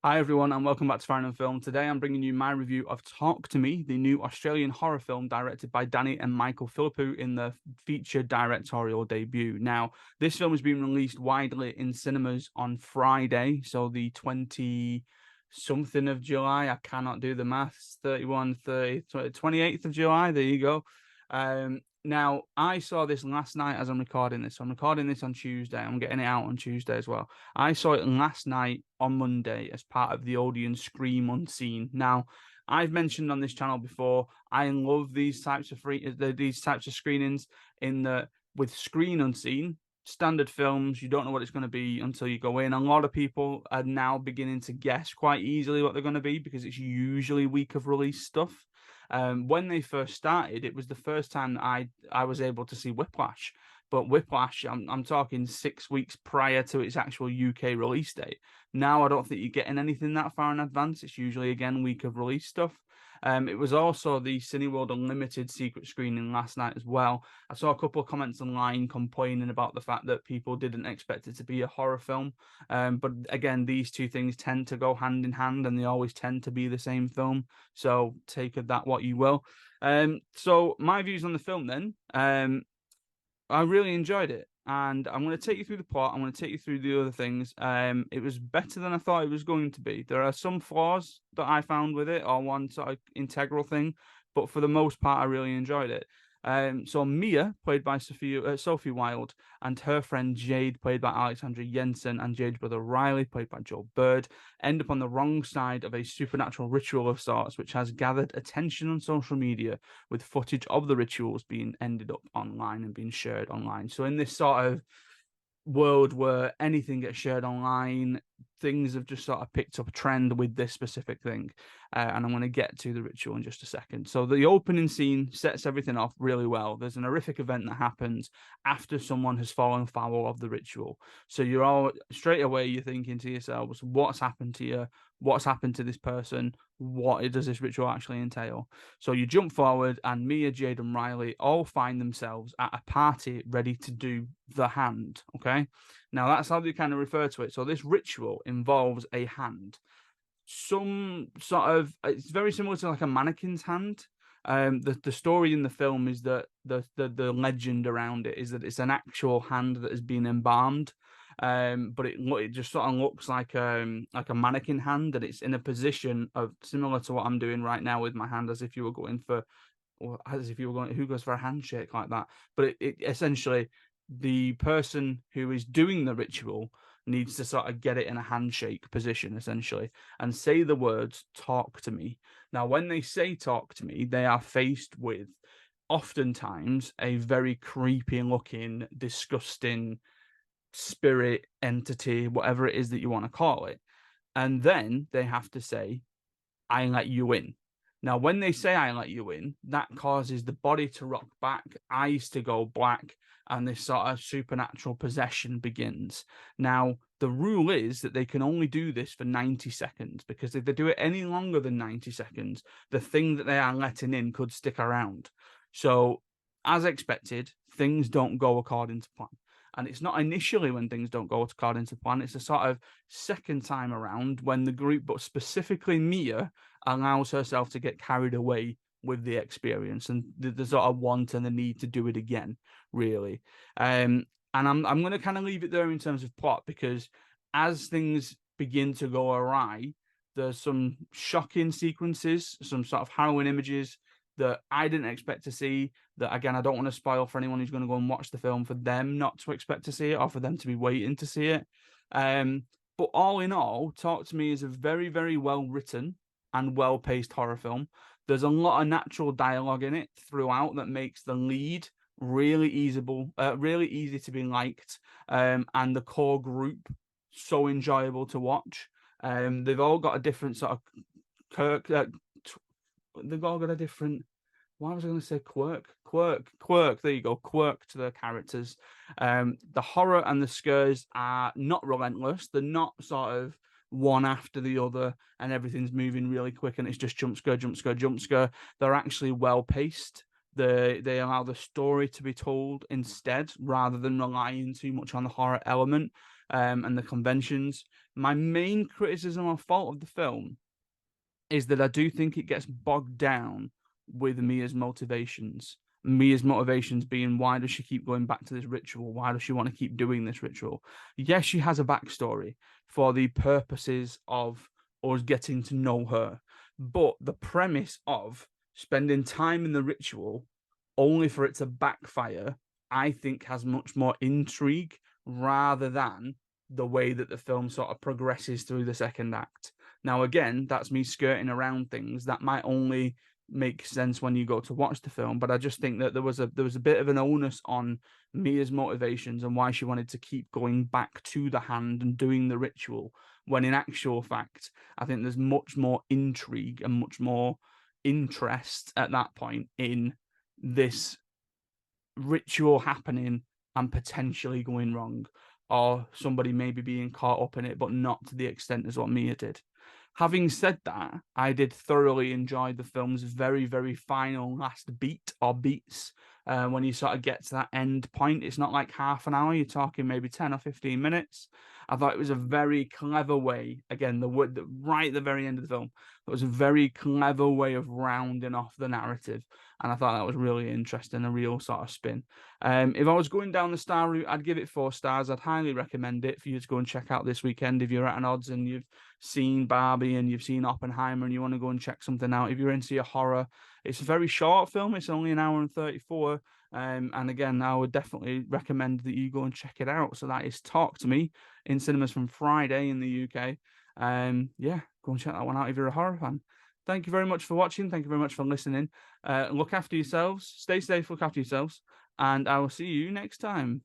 Hi everyone and welcome back to Farrand Film. Today I'm bringing you my review of Talk to Me, the new Australian horror film directed by Danny and Michael Philippou in the feature directorial debut. Now, this film has been released widely in cinemas on Friday, so the 20 something of July. I cannot do the maths. 31, 30, 28th of July. There you go. Now, I saw this last night as I'm recording this. So I'm recording this on Tuesday. I'm getting it out on Tuesday as well. I saw it last night on Monday as part of the Odeon Scream Unseen. Now, I've mentioned on this channel before, I love these types of these types of screenings in that with Screen Unseen, standard films, you don't know what it's going to be until you go in. A lot of people are now beginning to guess quite easily what they're going to be because it's usually week of release stuff. When they first started, it was the first time that I was able to see Whiplash. But Whiplash, I'm talking 6 weeks prior to its actual UK release date. Now I don't think you're getting anything that far in advance. It's usually again week of release stuff. It was also the Cineworld Unlimited secret screening last night as well. I saw a couple of comments online complaining about the fact that people didn't expect it to be a horror film. But again, these two things tend to go hand in hand and they always tend to be the same film. So take of that what you will. So my views on the film then. I really enjoyed it, and I'm going to take you through the plot. I'm going to take you through the other things. It was better than I thought it was going to be. There are some flaws that I found with it, or one sort of integral thing, but for the most part, I really enjoyed it. So Mia, played by Sophie Wilde, and her friend Jade, played by Alexandra Jensen, and Jade's brother Riley, played by Joel Bird, end up on the wrong side of a supernatural ritual of sorts, which has gathered attention on social media, with footage of the rituals being ended up online and being shared online. So in this sort of world where anything gets shared online, things have just sort of picked up a trend with this specific thing. And I'm going to get to the ritual in just a second. So the opening scene sets everything off really well. There's an horrific event that happens after someone has fallen foul of the ritual. So you're all straight away, you're thinking to yourselves, what's happened to you? What's happened to this person? What does this ritual actually entail? So you jump forward, and Mia, Jade, and Riley all find themselves at a party ready to do the hand. Okay. Now that's how they kind of refer to it. So this ritual involves a hand. Some sort of it's very similar to like a mannequin's hand. The story in the film is that the legend around it is that it's an actual hand that has been embalmed. But it just sort of looks like a mannequin hand, and it's in a position of similar to what I'm doing right now with my hand, as if you were going for, or as if you were going, who goes for a handshake like that? But it essentially, the person who is doing the ritual needs to sort of get it in a handshake position, essentially, and say the words, talk to me. Now, when they say talk to me, they are faced with oftentimes a very creepy looking, disgusting spirit, entity, whatever it is that you want to call it. And then they have to say, I let you in. Now, when they say I let you in, that causes the body to rock back, eyes to go black, and this sort of supernatural possession begins. Now, the rule is that they can only do this for 90 seconds, because if they do it any longer than 90 seconds, the thing that they are letting in could stick around. So, as expected, things don't go according to plan. And it's not initially when things don't go according to plan, it's a sort of second time around when the group, but specifically Mia, allows herself to get carried away with the experience and the sort of want and the need to do it again, really. And I'm going to kind of leave it there in terms of plot, because as things begin to go awry, there's some shocking sequences, some sort of harrowing images that I didn't expect to see. That again, I don't want to spoil for anyone who's going to go and watch the film, for them not to expect to see it, or for them to be waiting to see it. But all in all, Talk to Me is a very, very well written and well paced horror film. There's a lot of natural dialogue in it throughout that makes the lead really easy to be liked, and the core group so enjoyable to watch. They've all got a different sort of Kirk. They've all got a different. Why was I going to say quirk? There you go, quirk to their characters. The horror and the scares are not relentless. They're not sort of one after the other and everything's moving really quick and it's just jump scare, jump scare, jump scare. They're actually well paced. They allow the story to be told instead, rather than relying too much on the horror element and the conventions. My main criticism or fault of the film is that I do think it gets bogged down with Mia's motivations. Mia's motivations being, why does she keep going back to this ritual? Why does she want to keep doing this ritual? Yes, she has a backstory for the purposes of us getting to know her. But the premise of spending time in the ritual only for it to backfire, I think has much more intrigue rather than the way that the film sort of progresses through the second act. Now, again, that's me skirting around things that might only make sense when you go to watch the film. But I just think that there was a bit of an onus on Mia's motivations and why she wanted to keep going back to the hand and doing the ritual. When in actual fact, I think there's much more intrigue and much more interest at that point in this ritual happening and potentially going wrong, or somebody maybe being caught up in it, but not to the extent as what Mia did. Having said that, I did thoroughly enjoy the film's very, very final last beat or beats. When you sort of get to that end point, it's not like half an hour, you're talking maybe 10 or 15 minutes. I thought it was a very clever way, again, right at the very end of the film, it was a very clever way of rounding off the narrative. And I thought that was really interesting, a real sort of spin. If I was going down the star route, I'd give it 4 stars. I'd highly recommend it for you to go and check out this weekend if you're at an odds and you've seen Barbie and you've seen Oppenheimer and you want to go and check something out. If you're into your horror, it's a very short film. It's only an hour and 34. And again, I would definitely recommend that you go and check it out. So that is Talk to Me in cinemas from Friday in the UK. Yeah, go and check that one out if you're a horror fan. Thank you very much for watching. Thank you very much for listening. Look after yourselves. Stay safe. Look after yourselves. And I will see you next time.